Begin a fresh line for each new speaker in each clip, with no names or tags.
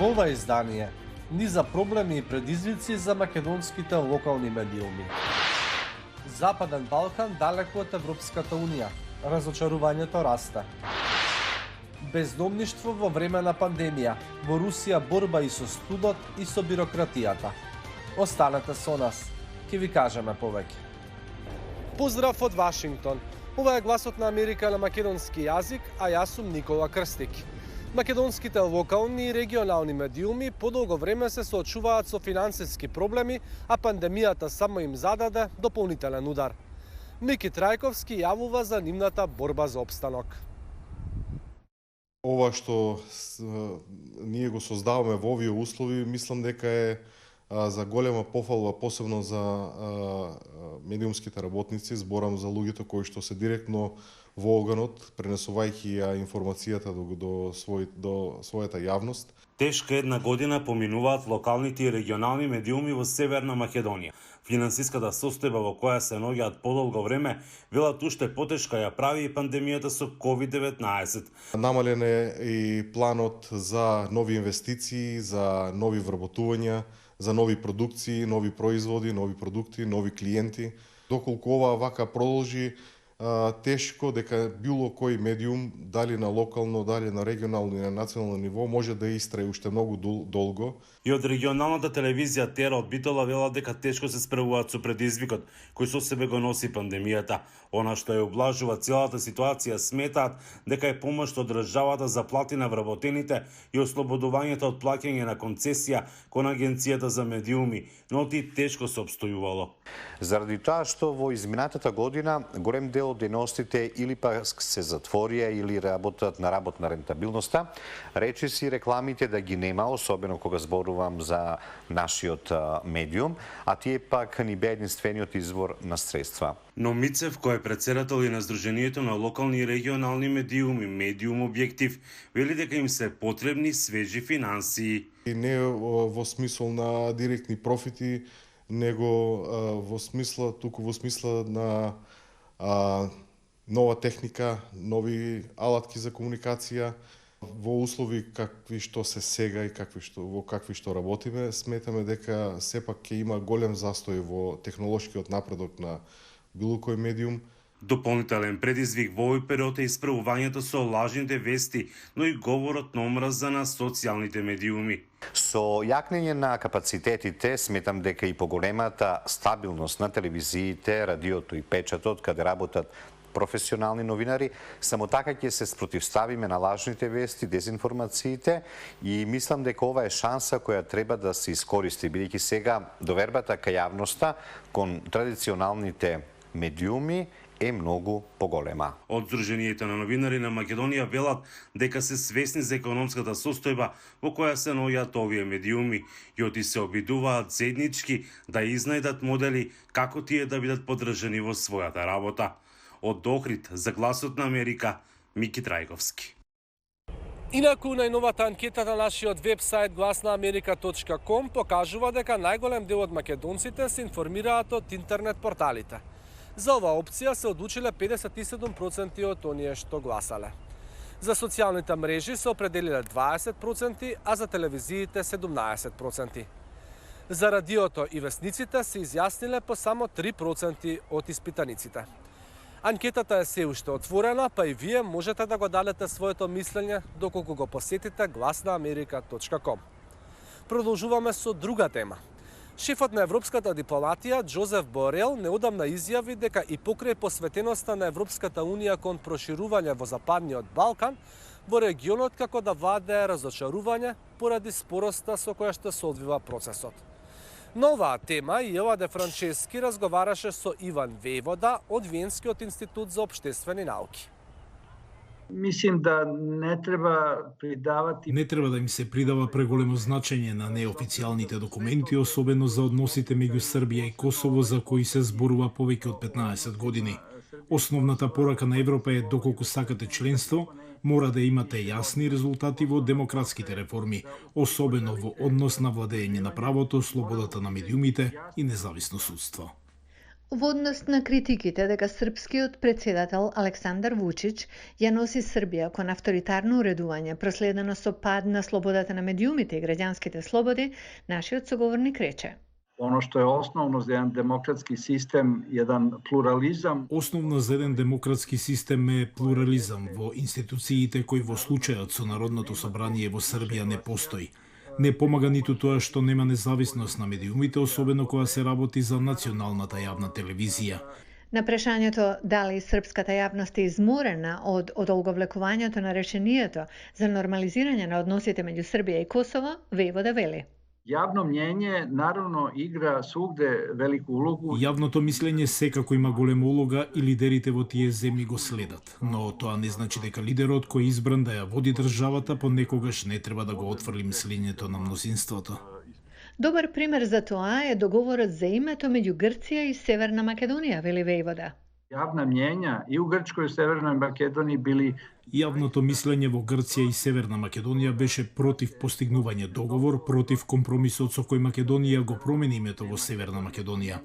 Во ова издание низа проблеми и предизвици за македонските локални медиуми. Западен Балкан далеко од Европската Унија. Разочарувањето расте. Бездомништво во време на пандемија. Во Русија борба и со студот и со бирократијата. Останете со нас. Ќе ви кажеме повеќе. Поздрав од Вашингтон. Ова е гласот на Америка на македонски јазик, а јас сум Никола Крстик. Македонските локални и регионални медиуми подолго време се соочуваат со финансиски проблеми, а пандемијата само им зададе дополнителен удар. Мики Трајковски јавува за нивната борба за опстанок.
Ова што ние го создаваме во овие услови, мислам дека е за голема пофалба, посебно за медиумските работници. Зборам за луѓето кои што се директно во оганот, пренесувајќи ја информацијата до својата јавност.
Тешка една година поминуваат локалните и регионални медиуми во Северна Македонија. Финансиската состојба во која се наоѓаат подолго време, велат уште потешка ја прави и пандемијата со COVID-19.
Намален е и планот за нови инвестиции, за нови вработувања, за нови продукции, нови производи, нови продукти, нови клиенти. Доколку ова вака продолжи, тешко дека било кој медиум, дали на локално, дали на регионално и на национално ниво, може да истрае уште многу долго.
И од регионалната телевизија Тера од Битола велат дека тешко се справуваат со предизвикот кој со себе го носи пандемијата. Она што ја облажува целата ситуација сметаат дека е помош од државата за плати на вработените и ослободувањето од плаќање на концесија кон Агенцијата за медиуми, но ти тешко се обстојувало.
Заради тоа што во изминатата година голем дел од дејностите или пак се затворија или работат на работна рентабилноста, речиси рекламите да ги нема, особено кога зборувам за нашиот медиум, а тие пак ни беа единствениот извор на средства.
Но Мицев, кој е председател и на Сдруженијето на локални и регионални медиуми, Медиум Објектив, вели дека им се потребни свежи финансии.
И не во смисол на директни профити, него туку во смисла на нова техника, нови алатки за комуникација. Во услови какви што се сега и во какви што работиме, сметаме дека сепак ќе има голем застој во технолошкиот напредок на било кој медиум.
Дополнителен предизвик во овој период е исправувањето со лажните вести, но и говорот на омраза на социјалните медиуми.
Со јакнење на капацитетите, сметам дека и поголемата стабилност на телевизиите, радиото и печатот, каде работат професионални новинари, само така ќе се спротивставиме на лажните вести, дезинформациите и мислам дека ова е шанса која треба да се искористи, бидејќи сега довербата кај јавноста кон традиционалните медиуми е многу поголема.
Од Сдруженијето на новинари на Македонија велат дека се свесни за економската состојба во која се наоѓаат овие медиуми и оти се обидуваат заеднички да изнајдат модели како тие да бидат поддржани во својата работа. Од Охрид за гласот на Америка, Мики Трајковски.
Инаку, најновата анкета на нашиот вебсайт glasnaamerika.com покажува дека најголем дел од македонците се информираат од интернет порталите. За оваа опција се одлучиле 57% од оние што гласале. За социјалните мрежи се определиле 20%, а за телевизиите 17%. За радиото и весниците се изјасниле по само 3% од испитаниците. Анкетата е се уште отворена, па и вие можете да го дадете своето мислење доколку го посетите glasnaamerika.com. Продолжуваме со друга тема. Шефот на европската дипломатија Джозеф Борел неодамна изјави дека и покрај посветеноста на Европската Унија кон проширување во Западниот Балкан, во регионот како да ваде разочарување поради спороста со која што се одвива процесот. На оваа тема Јела Франчески разговараше со Иван Вејвода од Виенскиот институт за општествени науки.
Мислим да не треба
да им се придава преголемо значење на неофицијалните документи, особено за односите меѓу Србија и Косово, за кои се зборува повеќе од 15 години. Основната порака на Европа е доколку сакате членство, мора да имате јасни резултати во демократските реформи, особено во однос на владење на правото, слободата на медиумите и независно судство.
Во однос на критиките дека српскиот председател Александар Вучич ја носи Србија кон авторитарно уредување, проследено со пад на слободата на медиумите и граѓанските слободи, нашиот соговорник рече:
Ono što je osnovno za jedan demokratski sistem, jedan pluralizam.
Основно за еден демократски систем е плурализам во институциите кои во случајот со Народното собрание во Србија не постои. Не помага ниту тоа што нема независност на медиумите, особено кога се работи за националната јавна телевизија.
На прашањето дали српската јавност е изморена од одолговлекувањето на решението за нормализирање на односите меѓу Србија и Косово, Војвода вели:
Javno mnjenje naravno igra svugde veliku ulogu.
Јавното мислење секако има голема улога и лидерите во тие земји го следат, но тоа не значи дека лидерот кој е избран да ја води државата понекогаш не треба да го отфрли мислењето на мнозинството.
Добар пример за тоа е договорот за името меѓу Грција и Северна Македонија, вели Војвода.
Javna mnjenja i u Grčkoj i Severnoj Makedoniji bili.
Јавното мислење во Грција и Северна Македонија беше против постигнување договор, против компромисот со кој Македонија го промени името во Северна Македонија.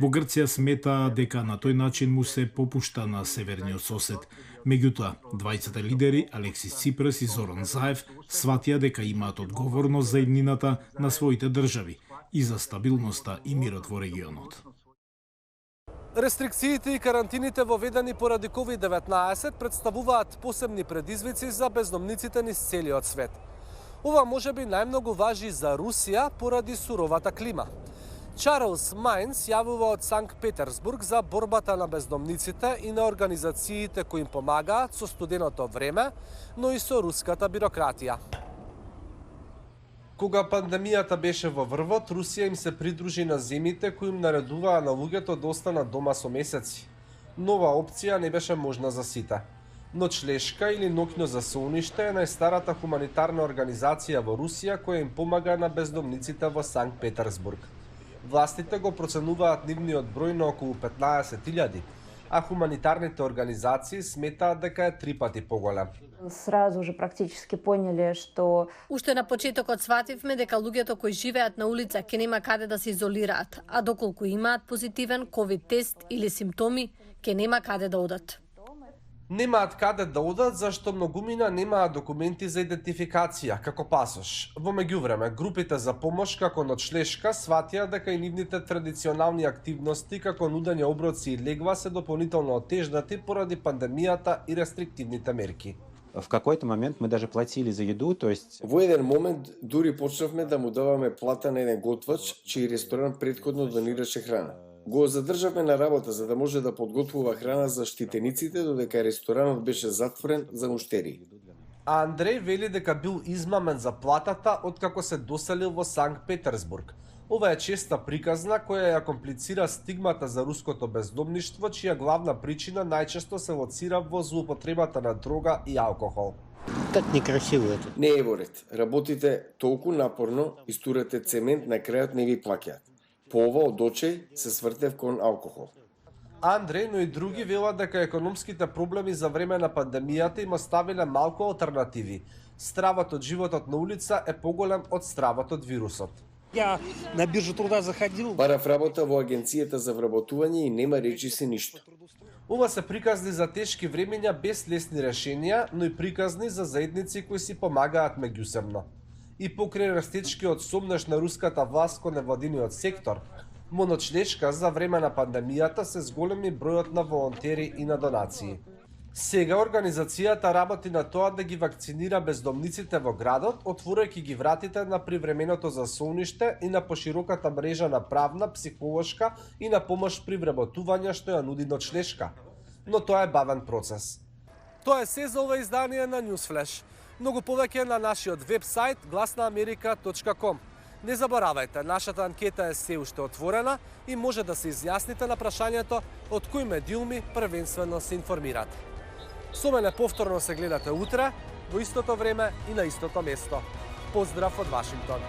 Во Грција смета дека на тој начин му се попушта на северниот сосед. Меѓутоа, двајцата лидери, Алексис Ципрас и Зоран Заев, сватија дека имаат одговорност за иднината на своите држави и за стабилноста и мирот во регионот.
Рестрикциите и карантините воведени поради COVID-19 представуваат посебни предизвици за бездомниците низ целиот свет. Ова можеби најмногу важи за Русија поради суровата клима. Чарлс Мајнс јавува од Санкт Петерсбург за борбата на бездомниците и на организациите кои им помагаат со студеното време, но и со руската бирократија. Кога пандемијата беше во врвот, Русија им се придружи на земјите кои им наредуваа на луѓето да останат дома со месеци. Нова опција не беше можна за сите. Ночлешка или ноќно засолниште е најстарата хуманитарна организација во Русија која им помага на бездомниците во Санкт Петерсбург. Властите го проценуваат нивниот број на околу 15.000, а хуманитарните организации сметаат дека е 3 пати поголем.
Сразу же практически поняли што
Уште на почетокот свативме дека луѓето кои живеат на улица ќе нема каде да се изолираат, а доколку имаат позитивен ковид тест или симптоми, ќе нема каде да одат.
Немаат каде да одат зашто многумина немаат документи за идентификација, како пасош. Во меѓувреме, групите за помош како ночлешка сватија дека и нивните традиционални активности како нудење оброци и легва се дополнително отежнати поради пандемијата и рестриктивните мерки.
В какой-то момент мы даже платили за еду, то есть...
Во еден момент дури почнавме да му даваме плата на еден готвач, чиј ресторан претходно донираше храна. Го задржавме на работа за да може да подготвува храна за штитениците, додека ресторанот беше затворен за муштери.
А Андреј вели дека бил измамен за платата откако се доселил во Санкт Петерсбург. Ова е честа приказна која ја комплицира стигмата за руското бездомништво, чија главна причина најчесто се лоцира во злоупотребата на дрога и алкохол.
Так некрасиво ето.
Не е во ред. Работите толку напорно, истурате цемент, на крајот не ви плаќаат. По ова од очеј се свртев кон алкохол.
Андреј, но и други велат дека економските проблеми за време на пандемијата им оставиле малку алтернативи. Стравот од животот на улица е поголем од стравот од вирусот.
Ја на биржа труда заходил.
Барав работа во агенцијата за вработување и нема речи се ништо.
Ова се приказни за тешки времења без лесни решенија, но и приказни за заедници кои си помагаат меѓусебно. И покрај растечкиот сомнеш на руската власт кон невладиниот сектор, моночлешка за време на пандемијата се зголеми бројот на волонтери и на донации. Сега организацијата работи на тоа да ги вакцинира бездомниците во градот, отворајќи ги вратите на привременото засолниште и на пошироката мрежа на правна, психолошка и на помош при вработување што ја нуди ночлешка. Но тоа е бавен процес. Тоа е се за ова издание на Newsflash. Многу повеќе на нашиот веб-сайт glasnaamerika.com. Не заборавајте, нашата анкета е се уште отворена и може да се изјасните на прашањето од кои медиуми првенствено се информирате. Со мене повторно се гледате утре, во истото време и на истото место. Поздрав од Вашингтон.